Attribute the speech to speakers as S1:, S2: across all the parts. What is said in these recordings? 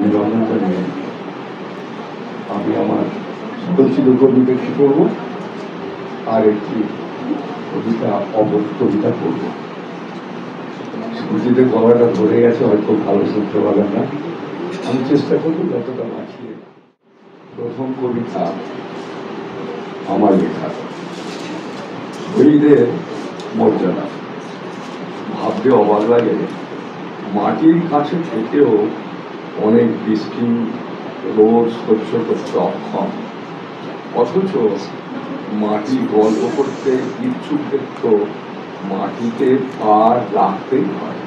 S1: অভিনন্দন জানিয়ে আমি আমার সদস্য কবিতা কি করবো আর একটি কবিতা কবিতা করব। সূর্যিতে গলাটা ধরে গেছে, হয়তো ভালো শুনতে পারবেন না, আমি চেষ্টা করবো যতটা বাঁচিয়ে। প্রথম কবিতা আমার লেখা, শহীদের মর্যাদা। ভাবতে অবাক লাগে, মাটির কাছে থেকেও অনেক বৃষ্টি রোদ সহ্য করতে অক্ষম, অথচ মাটি গল্প করতে ইচ্ছুকদের তো মাটিতে পা রাখতেই হয়।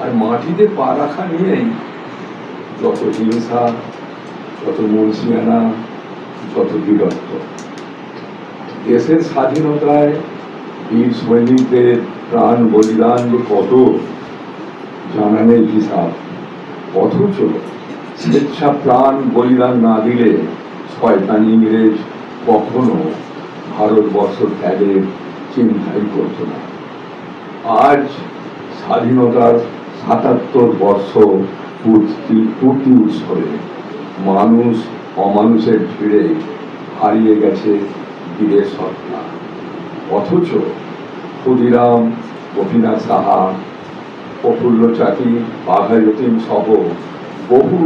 S1: আর মাটিতে পা রাখা নিয়েই যত হিংসা, যত মুন্সিয়ানা, যত বীরত্ব। দেশের স্বাধীনতায় বীর সৈনিকদের প্রাণ বলিদান যে কত জানা নেই হিসাব, অথচ স্বেচ্ছা প্রাণ বলিদান না দিলে শয়তানি ইংরেজ কখনো ভারতবর্ষ ত্যাগের চিন্তাই করত না। আজ স্বাধীনতার ৭৭ বর্ষ পূর্তি উৎসবে মানুষ অমানুষের ভিড়ে হারিয়ে গেছে বীরের সত্তা, অথচ ক্ষুদিরাম, গোপীনাথ সাহা, প্রফুল্ল চাকি, বাঘা যতীন সহ বহু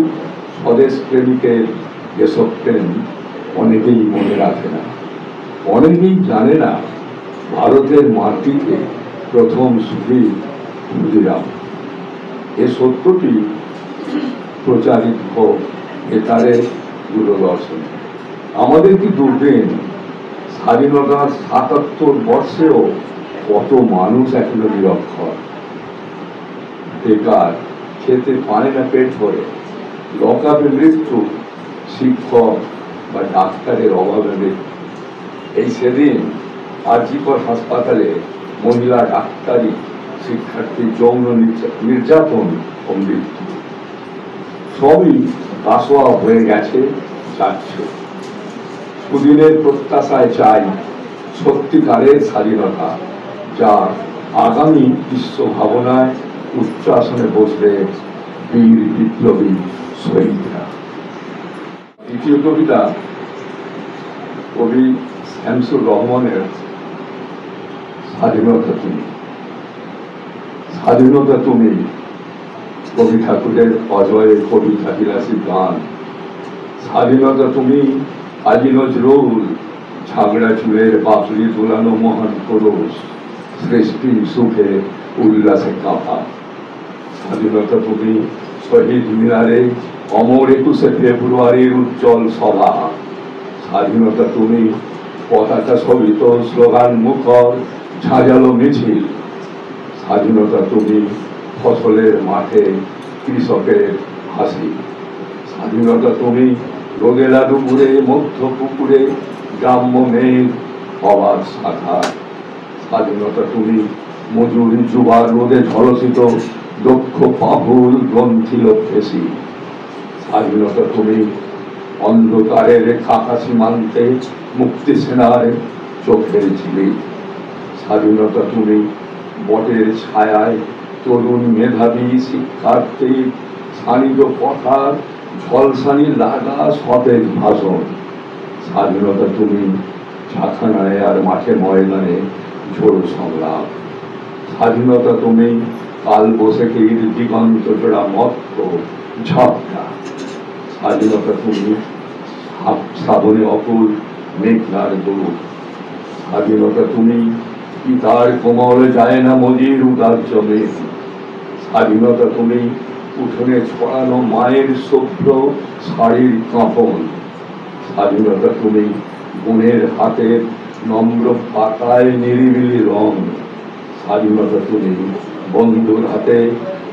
S1: স্বদেশ প্রেমিকের দেশপ্রেম অনেকেই মনে রাখে না, অনেকেই জানে না ভারতের মাটিতে প্রথম শহীদ ক্ষুদিরাম। এ সত্যটি প্রচারিত হোক বেতারে, দূরদর্শনে। আমাদের কি দুর্দিন, স্বাধীনতার ৭৭ বর্ষেও কত মানুষ এখনো নিরক্ষর, বেকার, খেতে পায় না পেট ভরে, লকআপে মৃত্যু, শিক্ষক বা ডাক্তারের অভাবে মৃত্যু। এই সেদিন আরজিকর হাসপাতালে মহিলা ডাক্তারি শিক্ষার্থী যৌন নির্যাতন ও মৃত্যু সবই কাসোয়া হয়ে গেছে, যাচ্ছে। সুদিনের প্রত্যাশায় চাই সত্যিকারের স্বাধীনতা, যা আগামী বিশ্ব ভাবনায় উচ্চ আসনে বসবে বীর বিপ্লবী শহীদরা। দ্বিতীয় কবিতা কবি শামসুর রহমানের স্বাধীনতা তুমি। স্বাধীনতা তুমি কবি ঠাকুরের অজয় কবিতা বিলাসী গান। স্বাধীনতা তুমি কাজী নজরুল, ঝাগড়া চুলের বাকলি দোলানো মহান পুরুষ, সৃষ্টি সুখে উল্লাসে কাঁপা। স্বাধীনতা তুমি শহীদ মিনারে অমর ২১শে ফেব্রুয়ারির উজ্জ্বল সভা। স্বাধীনতা তুমি পতাকা শোভিত স্লোগান মুখর ঝাঁঝালো মিছিল। স্বাধীনতা তুমি ফসলের মাঠে কৃষকের হাসি। স্বাধীনতা তুমি রোগেলা দুপুরে মধ্য পুকুরে গ্রাম্য মেঘ অবাধ শাখা। স্বাধীনতা তুমি মজুর যুবার রোদে ঝলসিত দক্ষ পাহুল গ্রন্থিল ফেসি। স্বাধীনতা তুমি অন্ধকারের খাকা সীমান্তে মুক্তি সেনার চোখের ঝিলিক। স্বাধীনতা তুমি বটের ছায়ায় তরুণ মেধাবী শিক্ষার্থী শানিত কথা ঝলসানি লাগা সতেজ ভাষণ। স্বাধীনতা তুমি ঝাঁখানায় আর মাঠে ময়দানে ঝোড়ো সংলাপ। স্বাধীনতা তুমি কাল বৈশাখীর দিগন্ত জোড়া মত্ত ঝাপটা। স্বাধীনতা তুমি শ্রাবণে অকুল মেঘনার দূর। স্বাধীনতা তুমি পিতার কোমল যায় না মজির উদার জমে। স্বাধীনতা তুমি উঠোনে ছড়ানো মায়ের শুভ্র শাড়ির কাঁপন। স্বাধীনতা তুমি বোনের হাতের নম্র পাতায় নিরিবিলি রং। স্বাধীনতা তুমি বন্ধুর হাতে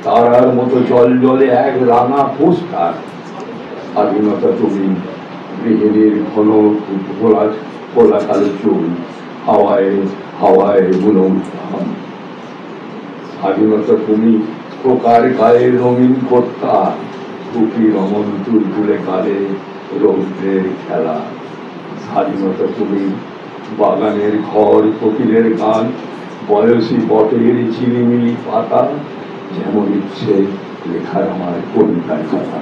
S1: তারার মতো জল জলে এক রাঙা পোস্টার। স্বাধীনতা তুমি গৃহিণীর ঘন খোলা কালো চুল, হাওয়ায় হাওয়ায় বুলন ধাম। স্বাধীনতা তুমি পোকার গায়ে রঙিন কর্তা, খুকি রমন তুলতুলে কালে রৌদ্রের খেলা। স্বাধীনতা তুমি বাগানের ঘর, কোকিলের গান, বয়সী বটের ঝিলিমিলি পাতা, যেমন ইচ্ছে লেখার আমার কবিতার কথা।